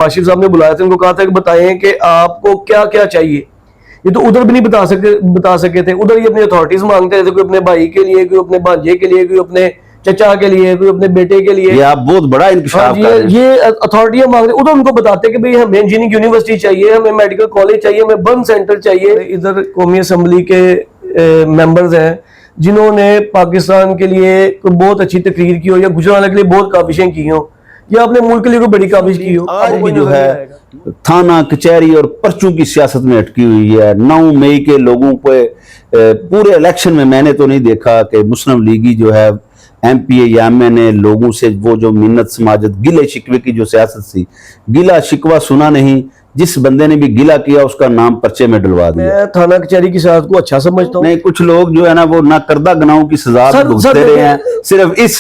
आशिफ साहब ने बुलाया था, उनको कहा था कि बताएं कि आपको क्या क्या चाहिए। ये तो उधर भी नहीं बता सके थे। उधर ही अपनी अथॉरिटीज मांगते थे, कोई अपने भाई के लिए, कोई अपने भांजे के लिए, कोई अपने चचा के लिए, कोई अपने बेटे के लिए। ये आप बहुत बड़ा इंकशाफ कर रहे हैं। ये अथॉरिटियां मांग रहे, उधर उनको बताते कि भाई हमें इंजीनियरिंग यूनिवर्सिटी चाहिए, हमें मेडिकल कॉलेज चाहिए, हमें बर्न सेंटर चाहिए। इधर कौमी असम्बली के मेंबर्स हैं जिन्होंने पाकिस्तान के लिए कोई बहुत अच्छी तकरीर की हो या गुजरात के लिए बहुत काबिशें की हो या अपने मुल्क के लिए कोई बड़ी काबिश की हो। आज भी जो है थाना कचहरी और पर्चों की सियासत में अटकी हुई है। 9 मई के लोगों पे पूरे इलेक्शन में मैंने तो नहीं देखा कि मुस्लिम लीगी जो है MPA या MNA लोगों से वो जो मिन्नत समाजत गिले शिकवे की जो सियासत थी, गिला शिकवा सुना नहीं, जिस बंदे ने भी गिला किया उसका नाम पर्चे में डलवा दिया। मैं थाना कचहरी की सियासत को अच्छा समझता हूँ। नहीं, कुछ लोग जो है ना वो ना करदा गुनाहों की सजा भुगतते रहे हैं सिर्फ इस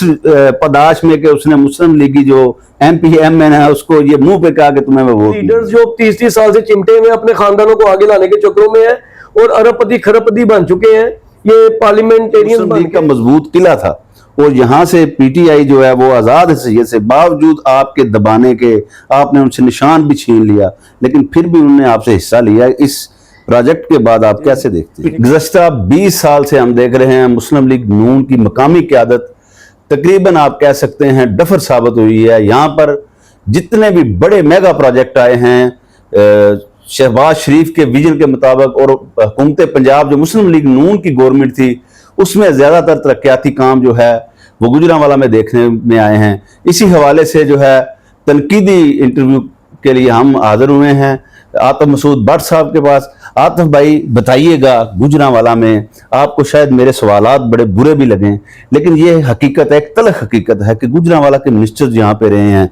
पदाश में कि उसने मुस्लिम लीगी जो MPA MNA है उसको ये मुंह पे कहा कि तुम्हें मैं वोट। लीडर्स जो 30-30 साल से चिमटे में अपने खानदानों को आगे लाने के चक्करों में है और अरबपति खरबपति बन चुके हैं। ये पार्लियामेंटेरियन का मजबूत किला था और यहाँ से PTI जो है वो आजाद हैसियत से बावजूद आपके दबाने के आपने उनसे निशान भी छीन लिया, लेकिन फिर भी उन्होंने आपसे हिस्सा लिया। इस प्रोजेक्ट के बाद आप कैसे देखते हैं? गुज़श्ता 20 साल से हम देख रहे हैं मुस्लिम लीग नून की मकामी क़यादत तकरीबन आप कह सकते हैं डफर साबित हुई है। यहाँ पर जितने भी बड़े मेगा प्रोजेक्ट आए हैं शहबाज शरीफ के विजन के मुताबिक और हुकूमत पंजाब जो मुस्लिम लीग नून की गवर्नमेंट थी उसमें ज़्यादातर तरक्याती काम जो है वो गुजरांवाला में देखने में आए हैं। इसी हवाले से जो है तनकीदी इंटरव्यू के लिए हम हाजिर हुए हैं आतिफ मसूद भट्ट साहब के पास। आतिफ भाई बताइएगा, गुजरांवाला में आपको शायद मेरे सवालात बड़े बुरे भी लगें, लेकिन ये हकीकत है, एक तलख हकीकत है कि गुजरांवाला के मिनिस्टर्स यहाँ पे रहे हैं,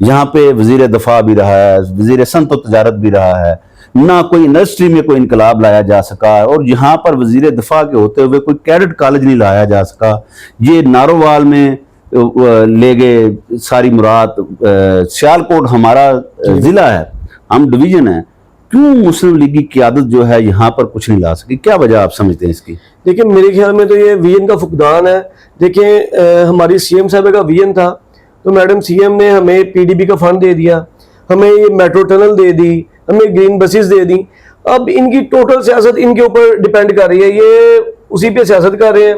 यहाँ पे वजीर दफा भी रहा है, वजीर सनत व तजारत भी रहा है, ना कोई इंडस्ट्री में कोई इनकलाब लाया जा सका और यहाँ पर वजीर दफा के होते हुए कोई कैडेट कॉलेज नहीं लाया जा सका। ये नारोवाल में ले गए सारी मुराद, सियालकोट हमारा जिला है, हम डिवीजन है, क्यों मुस्लिम लीग की क़यादत जो है यहाँ पर कुछ नहीं ला सकी? क्या वजह आप समझते हैं इसकी? देखिए मेरे ख्याल में तो ये विजन का फुकदान है। देखिए हमारी CM साहब का विजन था तो मैडम CM ने हमें PDP का फंड दे दिया, हमें ये मेट्रो टनल दे दी, हमें ग्रीन बसेस दे दी। अब इनकी टोटल सियासत इनके ऊपर डिपेंड कर रही है, ये उसी पे सियासत कर रहे हैं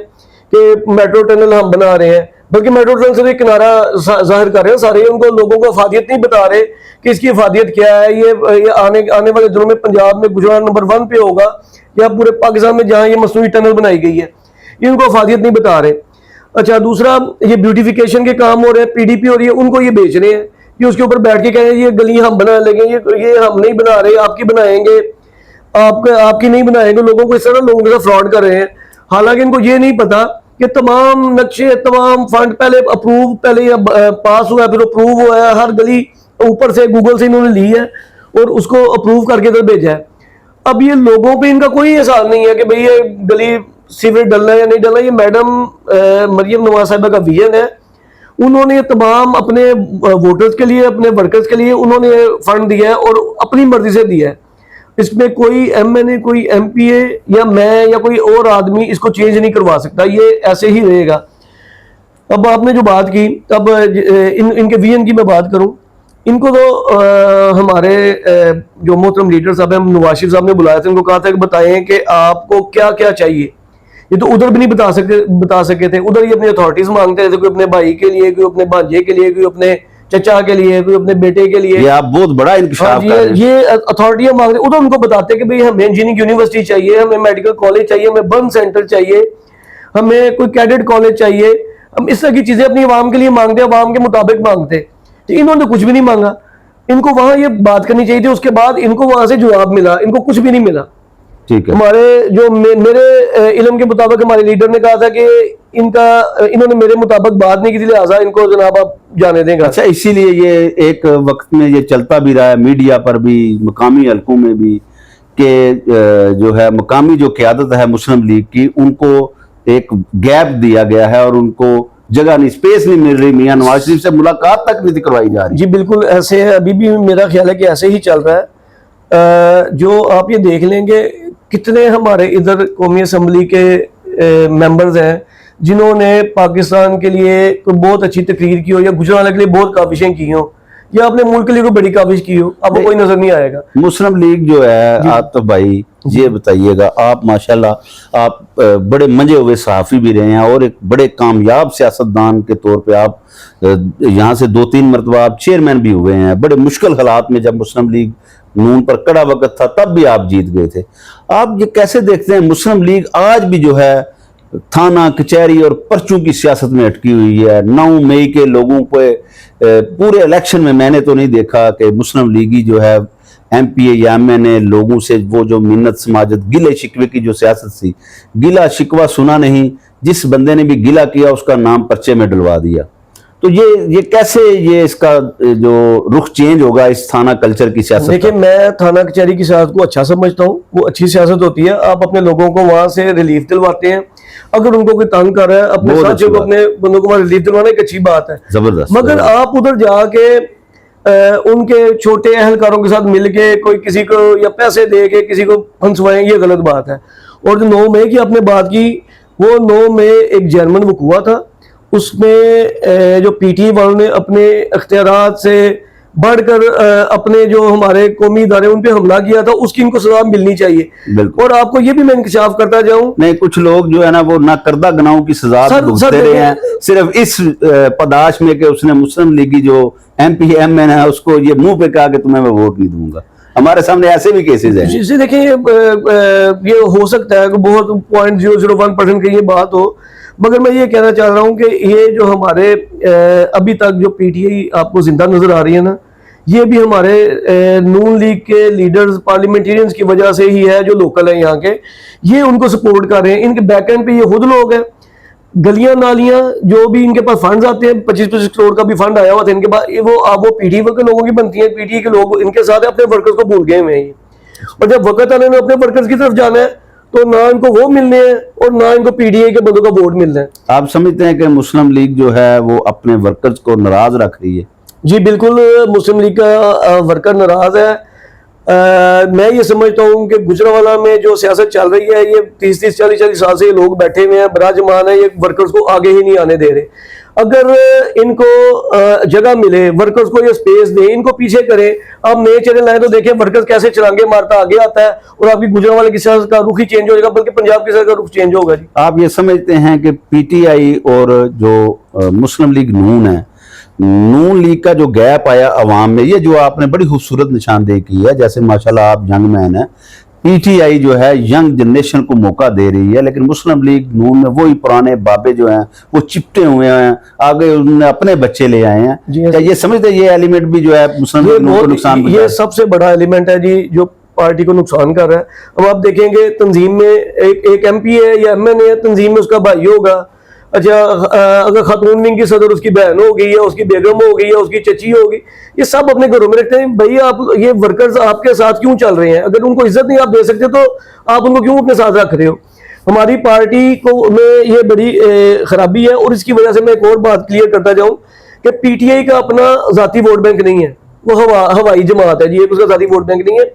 कि मेट्रो टनल हम बना रहे हैं, बल्कि मेट्रो टनल से किनारा जाहिर कर रहे हैं सारे, उनको लोगों को अफादियत नहीं बता रहे कि इसकी अफादियत क्या है। ये आने वाले दिनों में पंजाब में गुजरात नंबर 1 पे होगा या पूरे पाकिस्तान में जहाँ ये मसनूई टनल बनाई गई है, ये उनको अफादियत नहीं बता रहे। अच्छा, दूसरा ये ब्यूटिफिकेशन के काम हो रहे हैं, PDP हो रही है, उनको ये बेच रहे हैं कि उसके ऊपर बैठ के कहें ये गली हम बना लेंगे, ये हम नहीं बना रहे, आपकी बनाएंगे, आपकी नहीं बनाएंगे। लोगों को इस तरह लोगों के साथ फ्रॉड कर रहे हैं, हालांकि इनको ये नहीं पता कि तमाम नक्शे, तमाम फंड पहले या पास हुआ है, फिर अप्रूव हुआ है, हर गली ऊपर से गूगल से इन्होंने ली है और उसको अप्रूव करके इधर भेजा है। अब ये लोगों पे इनका कोई एहसास नहीं है कि भाई ये गली सीवरेज डलना है या नहीं डलना। ये मैडम मरियम नवाज साहिबा का विजन है, उन्होंने तमाम अपने वोटर्स के लिए, अपने वर्कर्स के लिए उन्होंने फंड दिया है और अपनी मर्जी से दिया है। इसमें कोई MNA, कोई MPA या मैं या कोई और आदमी इसको चेंज नहीं करवा सकता, ये ऐसे ही रहेगा। अब आपने जो बात की, अब इनके विजन की मैं बात करूं, इनको तो हमारे जो मोहतरम लीडर साहब हैं नवाज साहब ने बुलाया था, उनको कहा था कि बताएं कि आपको क्या क्या चाहिए। ये तो उधर भी नहीं बता सके थे। उधर ही अपनी अथॉरिटीज मांगते थे, कोई अपने भाई के लिए, कोई अपने भांजे के लिए, कोई अपने चचा के लिए, कोई अपने बेटे के लिए। ये आप बहुत बड़ा इंकशाफ कर रहे हैं। ये अथॉरिटियां मांग रहे, उधर उनको बताते कि भाई हमें इंजीनियरिंग यूनिवर्सिटी चाहिए, हमें मेडिकल कॉलेज चाहिए, हमें बर्न सेंटर चाहिए, हमें कोई कैडेट कॉलेज चाहिए। हम इस तरह की चीजें अपनी आवाम के लिए मांगते, आवाम के मुताबिक मांगते, तो इन्होंने कुछ भी नहीं मांगा। इनको वहां ये बात करनी चाहिए थी, उसके बाद इनको वहां से जवाब मिला, इनको कुछ भी नहीं मिला। ठीक है, हमारे जो मेरे इल्म के मुताबिक हमारे लीडर ने कहा था कि इन्होंने मेरे मुताबिक बात नहीं की थी, लिहाजा इनको जनाब आप जाने देंगे। अच्छा, इसीलिए ये एक वक्त में ये चलता भी रहा है मीडिया पर भी, मकामी हलकों में भी, कि जो है मकामी जो क़यादत है मुस्लिम लीग की, उनको एक गैप दिया गया है और उनको जगह नहीं, स्पेस नहीं मिल रही। मियां नवाज शरीफ से मुलाकात तक नहीं करवाई जा रही। जी बिल्कुल ऐसे है, अभी भी मेरा ख्याल है कि ऐसे ही चल रहा है। जो आप ये देख लेंगे कितने हमारे इधर कौमी असम्बली के मेंबर्स हैं जिन्होंने पाकिस्तान के लिए कोई बहुत अच्छी तकरीर की हो या गुजरात के लिए बहुत काबिशें की हो या आपने मुल्क के लिए कोई बड़ी काविश की हो, आपको कोई नजर नहीं आएगा। मुस्लिम लीग जो है आतिफ भाई, ये बताइएगा, आप माशाल्लाह आप बड़े मजे हुए सहाफ़ी भी रहे हैं और एक बड़े कामयाब सियासतदान के तौर पे आप यहाँ से 2-3 मरतबा आप चेयरमैन भी हुए हैं। बड़े मुश्किल हालात में जब मुस्लिम लीग नून पर कड़ा वक्त था तब भी आप जीत गए थे। आप ये कैसे देखते हैं मुस्लिम लीग आज भी जो है थाना कचहरी और पर्चों की सियासत में अटकी हुई है? 9 मई के लोगों पे पूरे इलेक्शन में मैंने तो नहीं देखा कि मुस्लिम लीगी जो है एमपीए या एमएनए लोगों से वो जो मिन्नत समाजत गिले शिकवे की जो सियासत थी, गिला शिकवा सुना नहीं, जिस बंदे ने भी गिला किया उसका नाम पर्चे में डलवा दिया। तो ये कैसे ये इसका जो रुख चेंज होगा इस थाना कल्चर की सियासत? देखिए, मैं थाना कचहरी की सियासत को अच्छा समझता हूँ, वो अच्छी सियासत होती है। आप अपने लोगों को वहां से रिलीफ दिलवाते हैं, अगर उनको कोई तंग कर रहा है अपने साथियों को, अपने बंदों को रिलीफ दिलवाना एक अच्छी बात है, जबरदस्त। मगर आप उधर जाके उनके छोटे अहलकारों के साथ मिलके कोई किसी को या पैसे दे के किसी को फंसवाएं, ये गलत बात है। और जो 9 मई की आपने बात की, वो 9 मई एक जर्मन बुक हुआ था, उसमें जो पीटी वालों ने अपने अख्तियारात से बढ़कर अपने जो हमारे कौमी इदारे उन पे हमला किया था, उसकी इनको सजा मिलनी चाहिए। और आपको ये भी मैं इंकशाफ करता जाऊं, नहीं, कुछ लोग जो है ना वो नाकर्दा गुनाहों की सजा भुगतते रहे हैं सिर्फ इस पदाश में कि उसने मुस्लिम लीगी जो एमपी एमएन है उसको ये मुंह पे कहा कि तुम्हें मैं वोट नहीं दूंगा। हमारे सामने ऐसे भी केसेस हैं। जिससे देखिए ये हो सकता है कि बहुत 0.001% की ये बात हो, मगर मैं ये कहना चाह रहा हूं कि ये जो हमारे अभी तक जो पीटीआई आपको जिंदा नजर आ रही है ना, ये भी हमारे नून लीग के लीडर्स पार्लियामेंटेरियंस की वजह से ही है, जो लोकल है यहाँ के, ये उनको सपोर्ट कर रहे हैं। इनके बैकएंड पे ये खुद लोग हैं। गलियां नालियां जो भी इनके पास फंड्स आते हैं, 25-25 करोड़ का भी फंड आया हुआ था इनके पास, वो पीटीआई के लोगों की बनती है। पीटीआई के लोग इनके साथ अपने वर्कर्स को भूल गए हुए हैं। और जब वक्त आने ने अपने वर्कर्स की तरफ जाना है तो ना इनको वो मिलने हैं और ना इनको पीडीए के बंदों का वोट मिलना है। आप समझते हैं कि मुस्लिम लीग जो है वो अपने वर्कर्स को नाराज रख रही है? जी बिल्कुल, मुस्लिम लीग का वर्कर नाराज है। मैं ये समझता हूँ कि गुजरांवाला में जो सियासत चल रही है, ये 30-30, 40-40 साल से ये लोग बैठे हुए हैं, बराजमान है, ये वर्कर्स को आगे ही नहीं आने दे रहे। अगर इनको जगह मिले, वर्कर्स को ये स्पेस दे, इनको पीछे करें। आप नए चैनल आए तो देखें वर्कर्स कैसे चलांगे मारता आगे आता है, और आपकी गुजरांवाला की सियासत का रुख ही चेंज हो जाएगा, बल्कि पंजाब की सियासत का रुख चेंज होगा। जी, आप ये समझते हैं कि पीटीआई और जो मुस्लिम लीग नून है, नून लीग का जो गैप आया अवाम में, ये जो आपने बड़ी खूबसूरत निशानदेही की है, जैसे माशाल्लाह आप यंग मैन है, पीटीआई जो है यंग जनरेशन को मौका दे रही है, लेकिन मुस्लिम लीग नून में वही पुराने बाबे जो हैं वो चिपटे हुए हैं, आगे उन्होंने अपने बच्चे ले आए हैं। क्या ये समझते ये एलिमेंट भी जो है मुस्लिम लीग नून को नुकसान? ये सबसे बड़ा एलिमेंट है जी, जो पार्टी को नुकसान कर रहा है। अब आप देखेंगे तंजीम में एक एमपी है या एमएनए है, तंजीम में उसका भाई होगा। अच्छा, अगर खातून विंग की सदर उसकी बहन होगी या उसकी बेगम होगी या उसकी चची होगी, ये सब अपने घरों में रखते हैं। भाई आप ये वर्कर्स आपके साथ क्यों चल रहे हैं? अगर उनको इज्जत नहीं आप दे सकते तो आप उनको क्यों अपने साथ रख रहे हो? हमारी पार्टी को में ये बड़ी खराबी है। और इसकी वजह से मैं एक और बात क्लियर करता जाऊं कि पीटीआई का अपना जाती वोट बैंक नहीं है, वो हवाई जमात है जी, एक उसका जाती वोट बैंक नहीं है।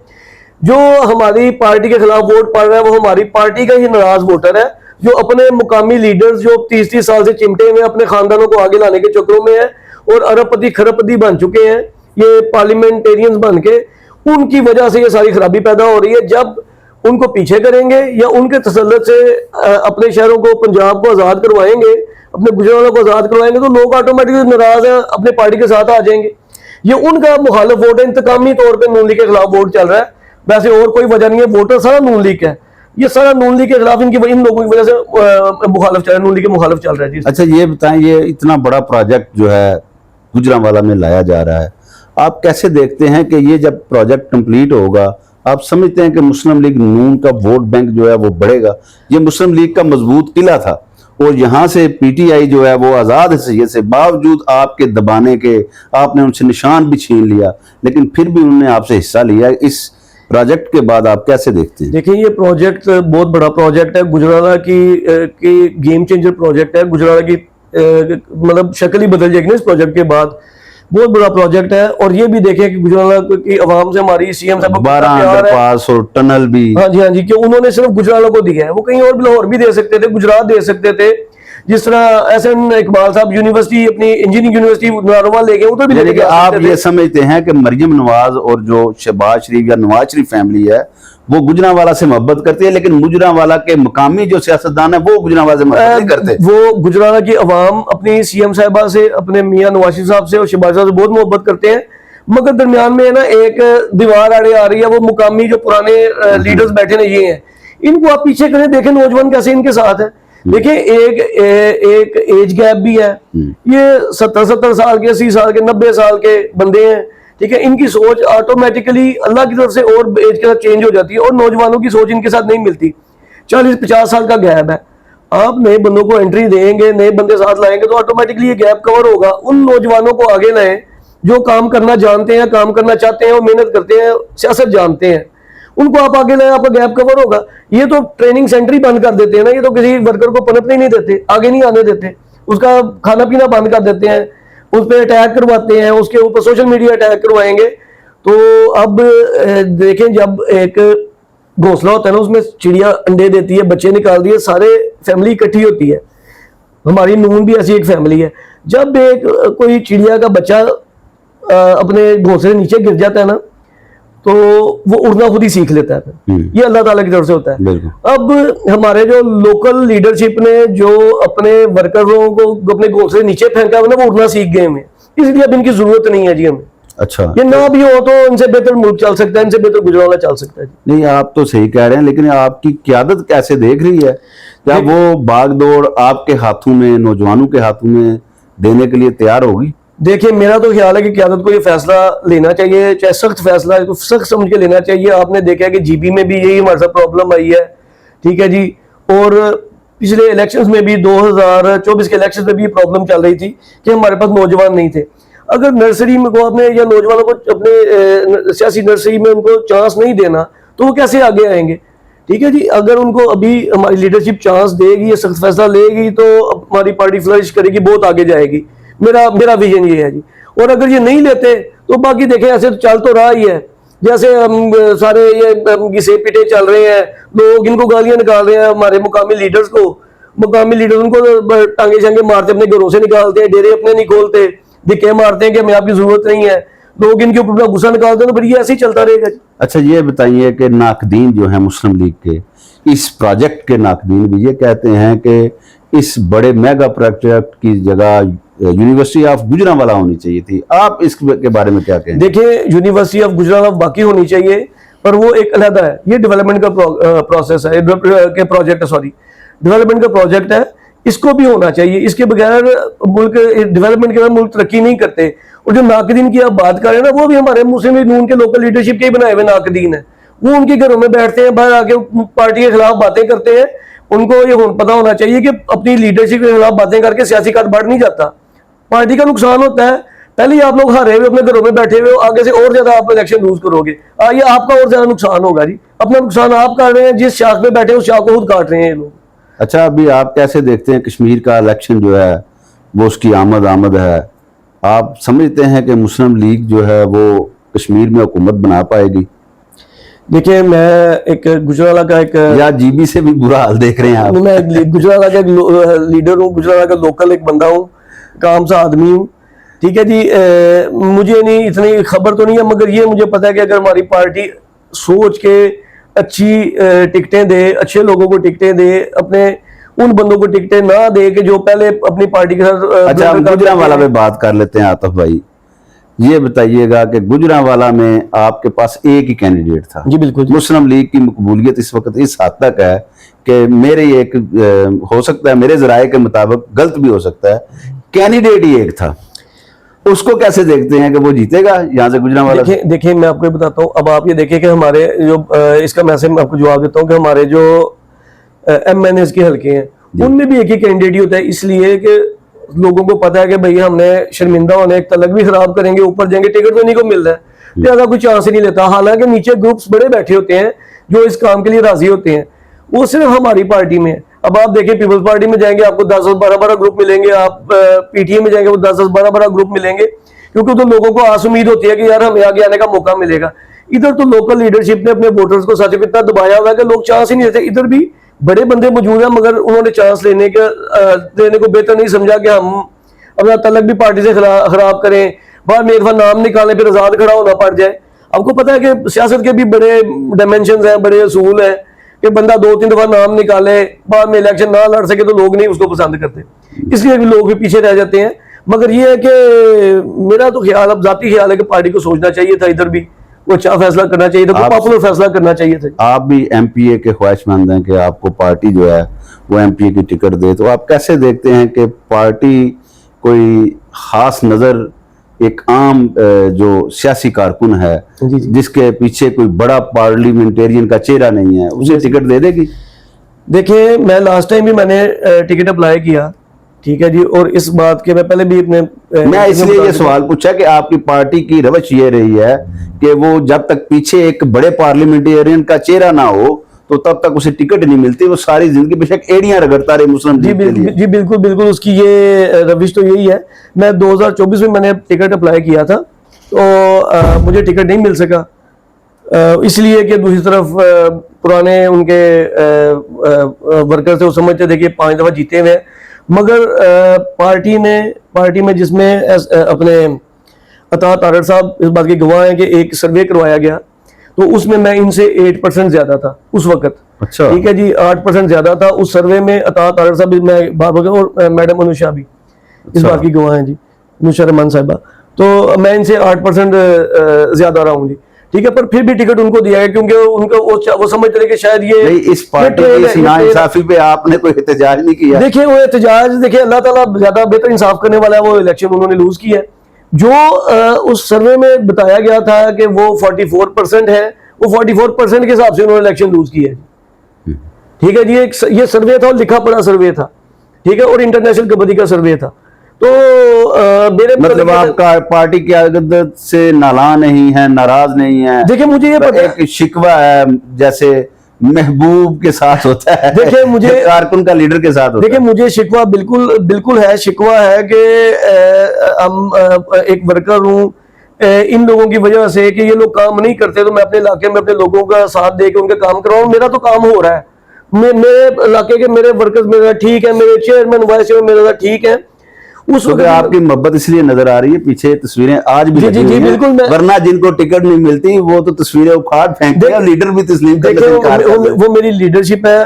जो हमारी पार्टी के खिलाफ वोट पड़ रहा है वो हमारी पार्टी का ही नाराज वोटर है, जो अपने मुकामी लीडर्स जो 30-30 साल से चिमटे हुए अपने खानदानों को आगे लाने के चक्करों में है और अरबपति खरबपति बन चुके हैं ये पार्लियामेंटेरियंस बन के, उनकी वजह से ये सारी खराबी पैदा हो रही है। जब उनको पीछे करेंगे या उनके तसल्लुत से अपने शहरों को, पंजाब को आज़ाद करवाएंगे, अपने गुजरावाला को आज़ाद करवाएंगे, तो लोग ऑटोमेटिकली नाराज है, अपने पार्टी के साथ आ जाएंगे। ये उनका मुखालिफ वोट है, इंतकामी तौर पर नून लीग के खिलाफ वोट चल रहा है, वैसे और कोई वजह नहीं है। वोटर सारा नून लीग है, ये सारा नून लीग के खिलाफ इन लोगों की वजह से मुखालिफ चल रहा है, नून लीग के मुखालिफ चल रहा है। जी, अच्छा ये बताएं, ये इतना बड़ा प्रोजेक्ट जो है गुजरांवाला में लाया जा रहा है, आप कैसे देखते हैं कि ये जब प्रोजेक्ट कंप्लीट होगा, आप समझते हैं कि मुस्लिम लीग नून का वोट बैंक जो है वो बढ़ेगा? ये मुस्लिम लीग का मजबूत किला था और यहाँ से पीटीआई जो है वो आज़ाद हैसियत से, बावजूद आपके दबाने के, आपने उनसे निशान भी छीन लिया, लेकिन फिर भी उन्होंने आपसे हिस्सा लिया। इस प्रोजेक्ट के बाद आप कैसे देखते हैं? देखिए, ये प्रोजेक्ट बहुत बड़ा प्रोजेक्ट है, गुजरावाला की गेम चेंजर प्रोजेक्ट है। गुजरावाला की मतलब शक्ल ही बदल जाएगी ना इस प्रोजेक्ट के बाद। बहुत बड़ा प्रोजेक्ट है। और ये भी देखें कि गुजरावाला की आवाम से हमारी सीएम साहब 12 अंडरपास और टनल भी, हाँ जी, हाँ जी, कि उन्होंने सिर्फ गुजरावाला को दिया है, वो कहीं और भी, लाहौर भी दे सकते थे, गुजरात दे सकते थे, जिस तरह एहसन इकबाल साहब यूनिवर्सिटी अपनी इंजीनियरिंग यूनिवर्सिटी नारोवाल ले गए, उधर भी यानी लेके कि जा आप सकते ये थे। समझते हैं कि मरियम नवाज और जो शहबाज शरीफ या नवाज शरीफ फैमिली है वो गुजरांवाला से मोहब्बत करती है, लेकिन गुजरांवाला के मकामी जो सियासतदान है वो गुजरांवाला से मोहब्बत नहीं करते। वो गुजरात की अवाम अपनी सीएम साहिबा से, अपने मियां नवाज शरीफ साहब से और शहबाज साहब से बहुत मोहब्बत करते हैं, मगर दरमियान में है ना एक दीवार आड़े आ रही है। वो मुकामी जो पुराने लीडर्स बैठे ना ये हैं, इनको आप पीछे करें, देखें नौजवान कैसे इनके साथ है। देखिए एक एज गैप भी है, ये 70 साल के, 80 साल के, 90 साल के बंदे हैं, ठीक है। इनकी सोच ऑटोमेटिकली अल्लाह की तरफ से और एज के साथ चेंज हो जाती है, और नौजवानों की सोच इनके साथ नहीं मिलती। 40-50 साल का गैप है, आप नए बंदों को एंट्री देंगे, नए बंदे साथ लाएंगे तो ऑटोमेटिकली ये गैप कवर होगा। उन नौजवानों को आगे लाएं जो काम करना जानते हैं, काम करना चाहते हैं और मेहनत करते हैं, सियासत जानते हैं, उनको आप आगे लाएं, आपका गैप कवर होगा। ये तो ट्रेनिंग सेंटर ही बंद कर देते हैं ना, ये तो किसी वर्कर को पनपने नहीं देते, आगे नहीं आने देते, उसका खाना पीना बंद कर देते हैं, उस पर अटैक करवाते हैं, उसके ऊपर सोशल मीडिया अटैक करवाएंगे। तो अब देखें, जब एक घोंसला होता है ना, उसमें चिड़िया अंडे देती है, बच्चे निकालती है, सारे फैमिली इकट्ठी होती है। हमारी नून भी ऐसी एक फैमिली है। जब एक कोई चिड़िया का बच्चा अपने घोंसले से नीचे गिर जाता है ना, तो वो उड़ना खुद ही सीख लेता है। ये अल्लाह ताला की तरफ से होता है। अब हमारे जो लोकल लीडरशिप ने जो अपने वर्करों को अपने घोंसले से नीचे फेंका है ना, वो उड़ना सीख गए हमें, इसलिए अब इनकी जरूरत नहीं है जी हमें। अच्छा, ये ना भी हो तो इनसे बेहतर मुल्क चल सकता है, इनसे बेहतर गुजरावाला चल सकता है। नहीं आप तो सही कह रहे हैं, लेकिन आपकी क़यादत कैसे देख रही है? क्या वो भागदौड़ आपके हाथों में, नौजवानों के हाथों में देने के लिए तैयार होगी? देखिए, मेरा तो ख्याल है कि क़यादत को ये फैसला लेना चाहिए, चाहे सख्त फैसला है तो सख्त समझ के लेना चाहिए। आपने देखा है कि जीबी में भी यही हमारे साथ प्रॉब्लम आई है, ठीक है जी। और पिछले इलेक्शंस में भी 2024 के इलेक्शंस में भी ये प्रॉब्लम चल रही थी कि हमारे पास नौजवान नहीं थे। अगर नर्सरी में को आपने या नौजवानों को अपने सियासी नर्सरी में उनको चांस नहीं देना तो वो कैसे आगे आएंगे, ठीक है जी। अगर उनको अभी हमारी लीडरशिप चांस देगी या सख्त फैसला लेगी तो हमारी पार्टी फ्लरिश करेगी, बहुत आगे जाएगी। मेरा विजन ये है जी। और अगर ये नहीं लेते तो बाकी देखें, ऐसे तो चल तो रहा ही है, जैसे हम सारे ये घिसे पिटे चल रहे हैं, लोग इनको गालियां निकाल रहे हैं हमारे मुकामी लीडर्स को। मुकामी लीडर्स उनको टांगे शांगे मारते, अपने घरों से निकालते हैं, डेरे अपने नहीं खोलते, धिक्के मारते हैं कि हमें आपकी जरूरत नहीं है, लोग इनके ऊपर गुस्सा निकालते हैं। तो फिर ये ऐसे ही चलता रहेगा जी। अच्छा, ये बताइए कि नाकदीन जो है मुस्लिम लीग के, इस प्रोजेक्ट के नाकदीन भी ये कहते हैं कि इस बड़े मेगा प्रोजेक्ट की जगह यूनिवर्सिटी ऑफ गुजरांवाला होनी चाहिए थी। आप इसके बारे में क्या कहें? देखिए, यूनिवर्सिटी ऑफ गुजरात बाकी होनी चाहिए, पर वो एक अलहदा है। ये डेवलपमेंट का प्रोसेस है, के प्रोजेक्ट, सॉरी, डेवलपमेंट का प्रोजेक्ट है, इसको भी होना चाहिए। इसके बगैर मुल्क डेवलपमेंट के बाद मुल्क तरक्की नहीं करते। और जो नाकदीन की आप बात कर रहे हैं ना, वो भी हमारे मुस्लिम लीग नून के लोकल लीडरशिप के ही बनाए हुए नाकदीन है। वो उनके घरों में बैठते हैं, बाहर आके पार्टी के खिलाफ बातें करते हैं। उनको ये पता होना चाहिए कि अपनी लीडरशिप के खिलाफ बातें करके सियासी कार्ड बढ़ नहीं जाता, पार्टी का नुकसान होता है। पहले ही आप लोग हारे हुए अपने घरों में बैठे हुए हो, आगे से और ज्यादा आप इलेक्शन लूज करोगे, ये आपका और ज्यादा नुकसान होगा जी। अपना नुकसान आप कर रहे हैं, जिस शाख में बैठे उस शाख को खुद काट रहे हैं ये लोग। अच्छा, अभी आप कैसे देखते हैं कश्मीर का इलेक्शन जो है वो उसकी आमद है? आप समझते हैं कि मुस्लिम लीग जो है वो कश्मीर में हुकूमत बना पाएगी? देखिए, मैं एक गुजरावाला का एक, या जीबी से भी बुरा हाल देख रहे हैं आप? मैं गुजरावाला का एक लीडर हूँ, गुजरावाला का लोकल एक बंदा हूँ, काम सा आदमी हूँ, ठीक है जी। मुझे नहीं इतनी खबर तो नहीं है, मगर ये मुझे पता है कि अगर हमारी पार्टी सोच के अच्छी टिकटें दे, अच्छे लोगों को टिकटें दे, अपने उन बंदों को टिकटें ना दे कि जो पहले अपनी पार्टी के साथ। अच्छा, हम गुजरांवाला में बात कर लेते हैं। आतिफ भाई, ये बताइएगा कि गुजरांवाला में आपके पास एक ही कैंडिडेट था। जी बिल्कुल। मुस्लिम लीग की मकबूलियत इस वक्त इस हद तक है कि मेरे एक हो सकता है, मेरे जराये के मुताबिक गलत भी हो सकता है, कैंडिडेट ही एक था। उसको कैसे देखते हैं कि वो जीतेगा यहाँ से गुजरांवाला? देखिए, मैं आपको बताता हूँ। अब आप ये देखिए कि हमारे जो इसका मैं आपको जवाब देता हूँ कि हमारे जो MNAs के हल्के हैं उनमें भी एक ही कैंडिडेट होता है, इसलिए कि लोगों को पता है कि भैया हमने शर्मिंदा होने, एक तलक भी खराब करेंगे, ऊपर जाएंगे, टिकट तो नहीं को मिल रहा है, ज्यादा कोई चांस ही नहीं लेता। हालांकि नीचे ग्रुप्स बड़े बैठे होते हैं जो इस काम के लिए राजी होते हैं, वो सिर्फ हमारी पार्टी में है। अब आप देखिए, पीपल्स पार्टी में जाएंगे आपको 10-12 ग्रुप मिलेंगे, आप PTA में जाएंगे वो 10-12 ग्रुप मिलेंगे, क्योंकि तो लोगों को आस उम्मीद होती है कि यार हमें आगे आने का मौका मिलेगा। इधर तो लोकल लीडरशिप ने अपने वोटर्स को सच इतना दबाया हुआ है कि लोग चांस ही नहीं देते। इधर भी बड़े बंदे मौजूद हैं, मगर उन्होंने चांस लेने को बेहतर नहीं समझा कि हम अपना तलक भी पार्टी से खराब करें, बाद में एक बार नाम निकालें फिर आजाद खड़ा होना पड़ जाए। आपको पता है कि सियासत के भी बड़े डायमेंशन हैं, बड़े असूल हैं कि बंदा 2-3 दफा नाम निकाले, बाद में इलेक्शन ना लड़ सके तो लोग नहीं उसको पसंद करते, इसलिए भी लोग भी पीछे रह जाते हैं। मगर ये है कि मेरा तो ख्याल, अब जाती ख्याल है कि पार्टी को सोचना चाहिए था, इधर भी वो अच्छा फैसला करना चाहिए था, पॉपुलर फैसला करना चाहिए था। आप भी एमपीए के ख्वाहिशमंद हैं कि आपको पार्टी जो है वो एमपीए की टिकट दे, तो आप कैसे देखते हैं कि पार्टी कोई खास नजर एक आम जो सियासी कारकुन है जी जी। जिसके पीछे कोई बड़ा पार्लियामेंटेरियन का चेहरा नहीं है, उसे टिकट दे देगी? देखिए, मैं लास्ट टाइम भी मैंने टिकट अप्लाई किया, ठीक है जी, और इस बात के मैं पहले भी अपने मैं इसलिए ये सवाल पूछा कि आपकी पार्टी की रवश ये रही है कि वो जब तक पीछे एक बड़े पार्लियामेंटेरियन का चेहरा ना हो तो तब तक उसे टिकट नहीं मिलती, वो सारी जिंदगी बेशक एड़ियां रगड़ता रहे मुस्लिम लीग के लिए। जी बिल्कुल बिल्कुल, उसकी ये रविश तो यही है। मैं 2024 में मैंने टिकट अप्लाई किया था, तो मुझे टिकट नहीं मिल सका, इसलिए कि दूसरी तरफ पुराने उनके वर्कर थे, वो समझते थे कि 5 दफा जीते हुए हैं, मगर पार्टी में जिसमें अपने अता तारड़ साहब इस बात के गवाह हैं कि एक सर्वे करवाया गया, तो उसमें मैं इनसे 8% ज्यादा था उस वक्त। अच्छा, ठीक है जी, 8% ज्यादा था उस सर्वे में। अता तारड़ साहब, मैं बात हो गया, और मैडम अनुषा भी इस बात की गवाह हैं जी, अनुषा रहमान साहिबा, तो मैं इनसे 8% ज्यादा रहा हूँ जी, ठीक है। पर फिर भी टिकट उनको दिया गया क्योंकि उनको वो समझते थे कि शायद ये नहीं, इस पार्टी की इस नाइंसाफी पे आपने कोई एहतजाज नहीं किया? देखिए, वो एहतजाज, देखिए अल्लाह ताला ज्यादा बेहतर इंसाफ करने वाला है, वो इलेक्शन उन्होंने लूज किया है। जो उस सर्वे में बताया गया था कि वो 44% है, वो 44% के हिसाब से उन्होंने इलेक्शन लूज किया है, ठीक है जी। ये सर्वे था और लिखा पड़ा सर्वे था, ठीक है, और इंटरनेशनल कबड्डी का सर्वे था। तो मेरे मतलब आपका पार्टी की आदत से नाला नहीं है, नाराज नहीं है? देखिए, मुझे ये पता एक शिकवा है जैसे महबूब के साथ होता है, देखिए मुझे कारकुन का लीडर के साथ होता है। देखिए, मुझे शिकवा बिल्कुल है, शिकवा है कि हम एक वर्कर हूँ, इन लोगों की वजह से कि ये लोग काम नहीं करते, तो मैं अपने इलाके में अपने लोगों का साथ दे के उनके काम करवाऊँ। मेरा तो काम हो रहा है, मेरे इलाके के मेरे वर्कर्स मेरे साथ ठीक है, मेरे चेयरमैन वाइस चेयरमैन मेरे साथ ठीक है। उस वक्त आपकी मोहब्बत इसलिए नजर आ रही है, पीछे तस्वीरें आज भी लगी हुई हैं, बिल्कुल। वरना जिनको टिकट नहीं मिलती वो तो तस्वीरें उखाड़ फेंकते हैं, लीडर भी तस्लीम करने से इनकार करते हैं। वो मेरी लीडरशिप है।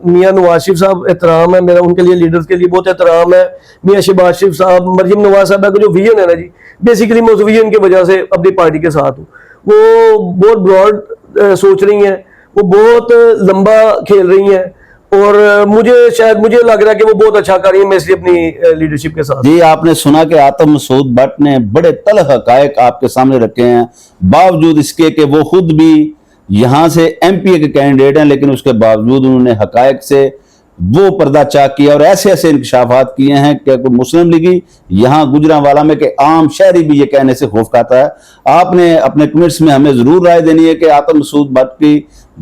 मियां नवाज शरीफ साहब, एहतराम है मेरा उनके लिए, लीडर्स के लिए बहुत एहतराम है। मियां शहबाज शरीफ साहब, मरियम नवाज साहब का जो विजन है ना जी, बेसिकली मैं उस विजन की वजह से अपनी पार्टी के साथ हूँ। वो बहुत ब्रॉड सोच रही हैं, वो बहुत लंबा खेल रही हैं, और मुझे लग रहा है कि वो बहुत अच्छा कर रही है, मैं इसलिए अपनी लीडरशिप के साथ। जी, आपने सुना कि आतम मसूद भट्ट ने बड़े तल्ख हकायक आपके सामने रखे हैं, बावजूद इसके कि वो खुद भी यहाँ से एमपीए के कैंडिडेट हैं, लेकिन उसके बावजूद उन्होंने हकायक से वो पर्दा चाक किया और ऐसे ऐसे इंकशाफात किए हैं कि मुस्लिम लीगी यहाँ गुजरांवाला में कि आम शहरी भी ये कहने से खौफ खाता है। आपने अपने कमेंट्स में हमें जरूर राय देनी है कि आतम मसूद भट्ट की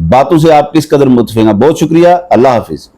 बातों से आप किस कदर मुतफिक हैं। बहुत शुक्रिया, अल्लाह हाफिज।